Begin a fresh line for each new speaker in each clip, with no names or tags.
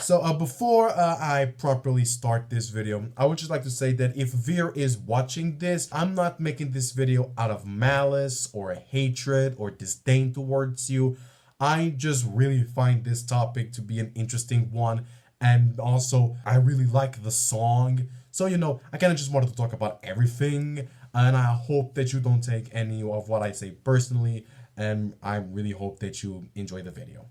So before I properly start this video, I would just like to say that if Veer is watching this, I'm not making this video out of malice or hatred or disdain towards you. I just really find this topic to be an interesting one, and also I really like the song. So, I kind of just wanted to talk about everything, and I hope that you don't take any of what I say personally, and I really hope that you enjoy the video.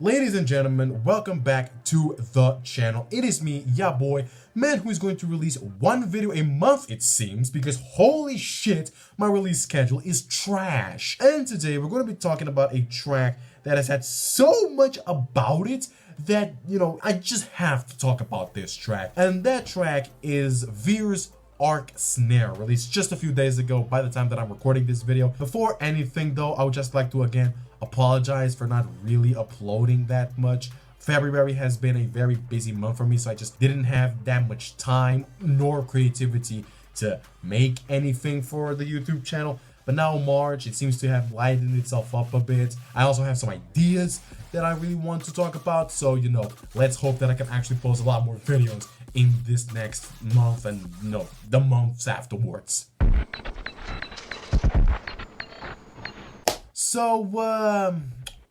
Ladies and gentlemen, welcome back to the channel. It is me, ya boy, man who is going to release one video a month, it seems, because holy shit, my release schedule is trash. And today we're going to be talking about a track that has had so much about it that, I just have to talk about this track. And that track is Veer's Snare, released just a few days ago by the time that I'm recording this video. Before anything though, I would just like to again apologize for not really uploading that much. February has been a very busy month for me, so I just didn't have that much time nor creativity to make anything for the YouTube channel. But now March, it seems to have lightened itself up a bit. I also have some ideas that I really want to talk about, so let's hope that I can actually post a lot more videos in this next month and the months afterwards. So,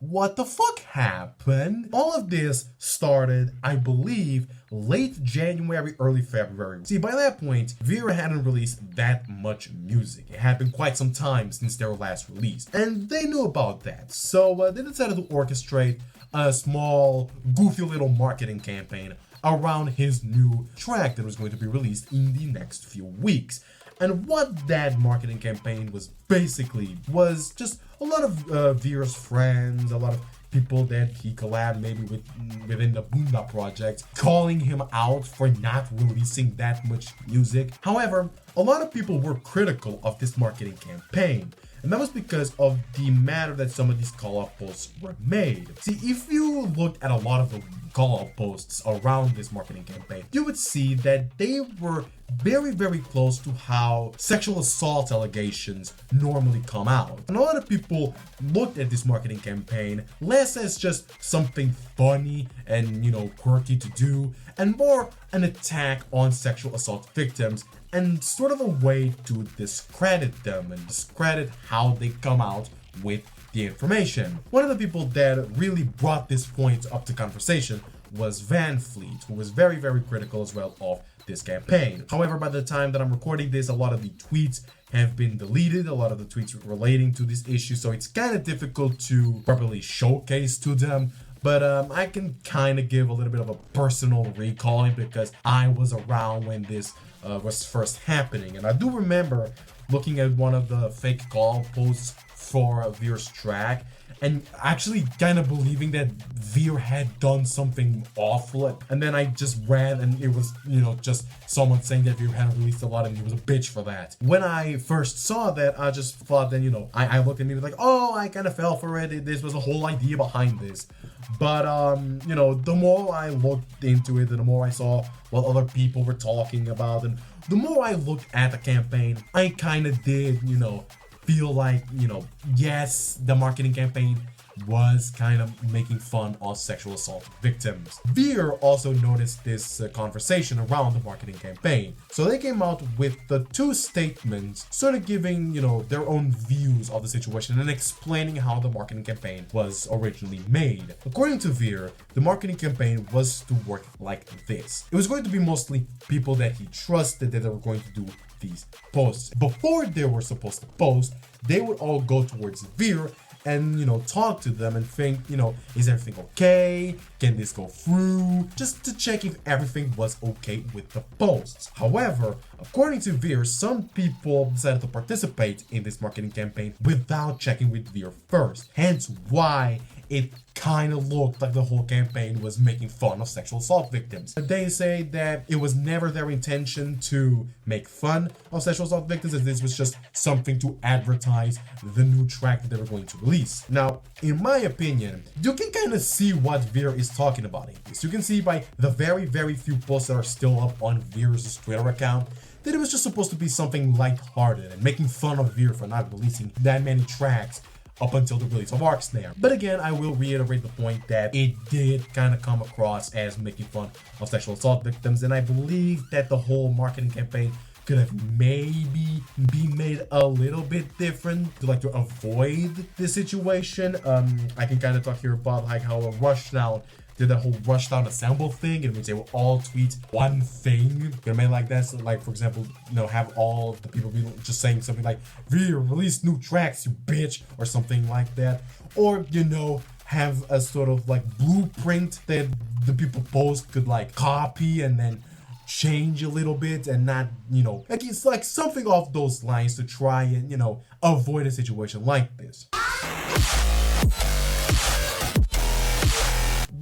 what the fuck happened? All of this started, I believe, late January, early February. See, by that point, Veer hadn't released that much music. It had been quite some time since their last release, and they knew about that. So, they decided to orchestrate a small, goofy little marketing campaign around his new track that was going to be released in the next few weeks. And what that marketing campaign was basically was just a lot of Veer's friends, a lot of people that he collabed maybe within the Boonda project, calling him out for not releasing that much music. However, a lot of people were critical of this marketing campaign, and that was because of the manner that some of these call-out posts were made. See, if you looked at a lot of the call-out posts around this marketing campaign, you would see that they were very, very close to how sexual assault allegations normally come out. And a lot of people looked at this marketing campaign less as just something funny and, quirky to do, and more an attack on sexual assault victims and sort of a way to discredit them and discredit how they come out with the information. One of the people that really brought this point up to conversation was Van Fleet, who was very, very critical as well of this campaign. However, by the time that I'm recording this, a lot of the tweets have been deleted, a lot of the tweets relating to this issue, so it's kind of difficult to properly showcase to them. But I can kind of give a little bit of a personal recalling because I was around when this was first happening. And I do remember looking at one of the fake call posts for Veer's track and actually kind of believing that Veer had done something awful. And then I just ran and it was, just someone saying that Veer hadn't released a lot and he was a bitch for that. When I first saw that, I just thought that, I looked at it like, oh, I kind of fell for it. This was a whole idea behind this. But, the more I looked into it and the more I saw what other people were talking about and the more I looked at the campaign, I kind of did, feel like, yes, the marketing campaign was kind of making fun of sexual assault victims. Veer also noticed this conversation around the marketing campaign. So they came out with the two statements, sort of giving, their own views of the situation and explaining how the marketing campaign was originally made. According to Veer, the marketing campaign was to work like this. It was going to be mostly people that he trusted that they were going to do these posts. Before they were supposed to post, they would all go towards Veer and, talk to them and think, is everything okay? Can this go through? Just to check if everything was okay with the posts. However, according to Veer, some people decided to participate in this marketing campaign without checking with Veer first. Hence why it kind of looked like the whole campaign was making fun of sexual assault victims. They say that it was never their intention to make fun of sexual assault victims, and this was just something to advertise the new track that they were going to release. Now, in my opinion, you can kind of see what Veer is talking about in this. You can see by the very, very few posts that are still up on Veer's Twitter account that it was just supposed to be something lighthearted and making fun of Veer for not releasing that many tracks up until the release of Snare. But again, I will reiterate the point that it did kind of come across as making fun of sexual assault victims, and I believe that the whole marketing campaign could have maybe be made a little bit different to avoid this situation. I can kind of talk here about like how a Rushdown did that whole Rushdown assemble thing, in which they will all tweet one thing. Gonna make like that, so like for example, have all the people be just saying something like "Veer, release new tracks, you bitch," or something like that, or have a sort of like blueprint that the people post could like copy and then change a little bit, and not like it's like something off those lines to try and avoid a situation like this.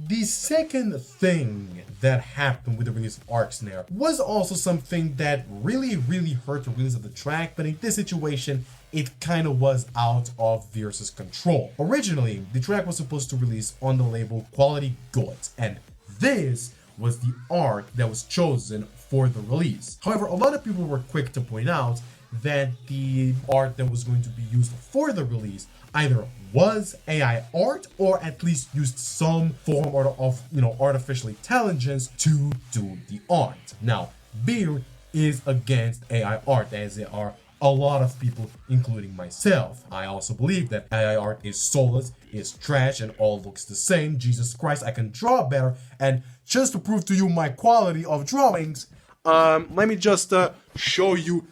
The second thing that happened with the release of Snare was also something that really hurt the release of the track, but in this situation, it kind of was out of Veer's control. Originally, the track was supposed to release on the label Quality Goods, and this was the art that was chosen for the release. However, a lot of people were quick to point out that the art that was going to be used for the release either was AI art or at least used some form of artificial intelligence to do the art. Now, Veer is against AI art, as there are a lot of people, including myself. I also believe that AI art is soulless, is trash, and all looks the same. Jesus Christ, I can draw better. And just to prove to you my quality of drawings, let me just show you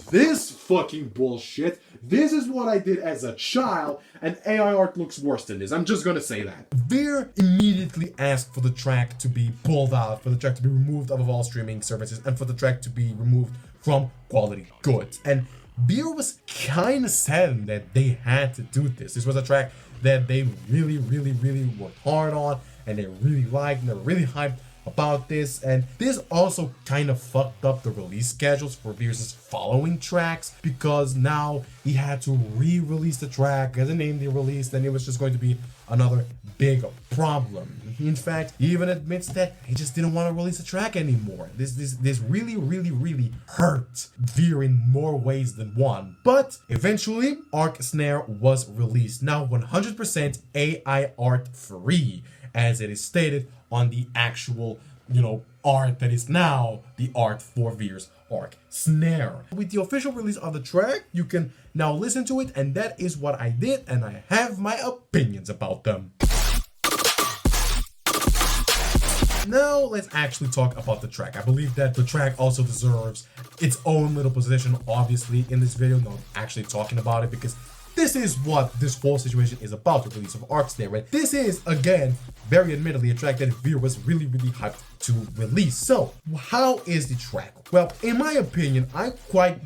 this fucking bullshit. This is what I did as a child, and AI art looks worse than this. I'm just gonna say that. Veer immediately asked for the track to be pulled out, for the track to be removed of all streaming services, and for the track to be removed from Quality Goods. And Veer was kind of saddened that they had to do this. This was a track that they really worked hard on, and they really liked, and they're really hyped about this, and this also kind of fucked up the release schedules for Veer's following tracks, because now he had to re-release the track as a name they released, and it was just going to be another big problem. In fact, he even admits that he just didn't want to release the track anymore. This really hurt Veer in more ways than one. But eventually, Snare was released, now 100% AI art free, as it is stated on the actual, art that is now the art for Veer's Snare. With the official release of the track, you can now listen to it, and that is what I did, and I have my opinions about them. Now, let's actually talk about the track. I believe that the track also deserves its own little position, obviously, in this video, not actually talking about it, because this is what this whole situation is about, the release of Snare, right? This is, again, very admittedly, a track that Veer was really hyped to release. So, how is the track? Well, in my opinion, I quite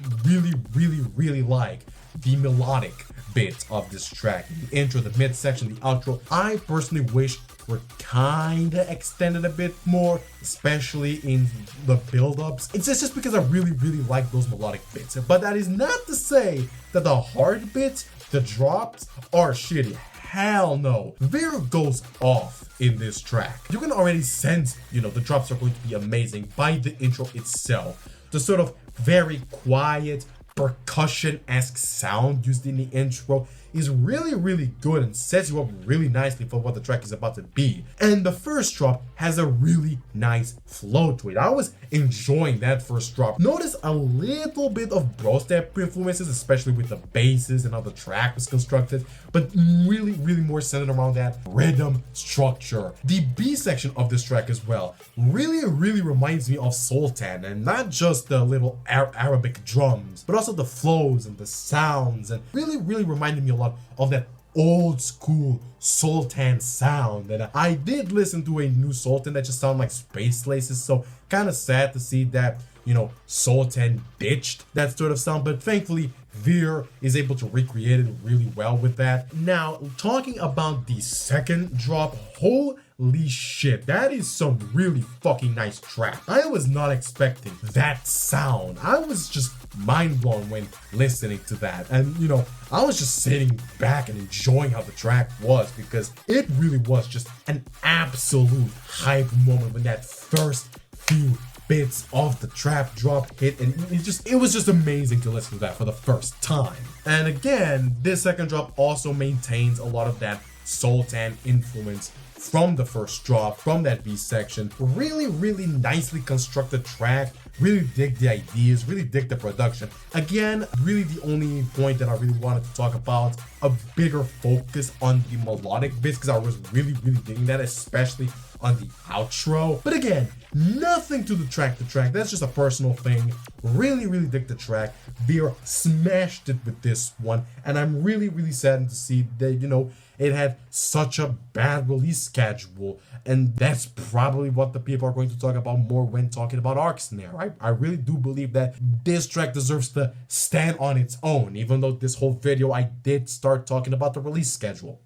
really like the melodic bits of this track. The intro, the midsection, the outro. I personally wish were kinda extended a bit more, especially in the build-ups. It's just because I really like those melodic bits. But that is not to say that the hard bits, the drops, are shitty. Hell no. Veer goes off in this track. You can already sense, the drops are going to be amazing by the intro itself. The sort of very quiet, percussion-esque sound used in the intro is really good and sets you up really nicely for what the track is about to be. And the first drop has a really nice flow to it. I was enjoying that first drop. Notice a little bit of bro step influences, especially with the basses and how the track was constructed, but really more centered around that rhythm structure. The B section of this track as well really reminds me of Sultan, and not just the little Arabic drums, but also the flows and the sounds, and really reminded me a lot of that old school Sultan sound. And I did listen to a new Sultan that just sound like space laces, so Kind of sad to see that, you know, Sultan ditched that sort of sound, but thankfully Veer is able to recreate it really well with that. Now, talking about the second drop, holy shit, that is some really fucking nice track. I was not expecting that sound. I was just mind blown when listening to that. And, you know, I was just sitting back and enjoying how the track was, because it really was just an absolute hype moment when that first few bits of the trap drop hit, and it was just amazing to listen to that for the first time. And again, this second drop also maintains a lot of that Sultan influence from the first drop, from that B section. Really nicely constructed track. Really dig the ideas, really dig the production. Again, really the only point that I really wanted to talk about, a bigger focus on the melodic bits, because I was really digging that, especially on the outro. But again, nothing to the track. That's just a personal thing. Really dig the track. Veer smashed it with this one, and I'm really saddened to see that, you know, it had such a bad release schedule, and that's probably what the people are going to talk about more when talking about Snare. I really do believe that this track deserves to stand on its own, even though this whole video I did start talking about the release schedule.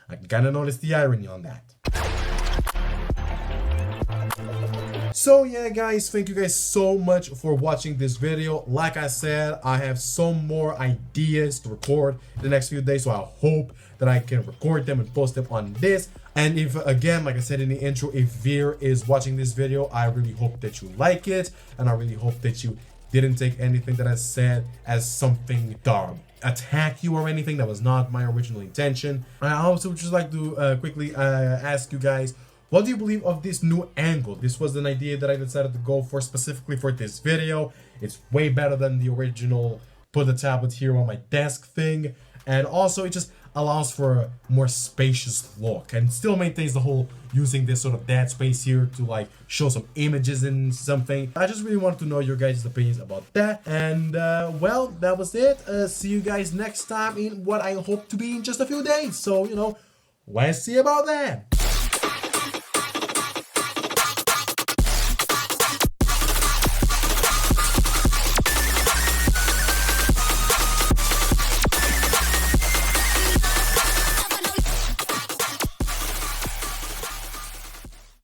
I can kind of notice the irony on that. So yeah guys, thank you guys so much for watching this video. Like I said, I have some more ideas to record the next few days, so I hope that I can record them and post them on this. And if, again, like I said in the intro, if Veer is watching this video, I really hope that you like it, and I really hope that you didn't take anything that I said as something to attack you or anything. That was not my original intention. I also would just like to quickly ask you guys, what do you believe of this new angle? This was an idea that I decided to go for specifically for this video. It's way better than the original put the tablet here on my desk thing. And also it just allows for a more spacious look and still maintains the whole using this sort of dead space here to like show some images and something. I just really wanted to know your guys' opinions about that. And well, that was it. See you guys next time in what I hope to be in just a few days. So, you know, let's see about that.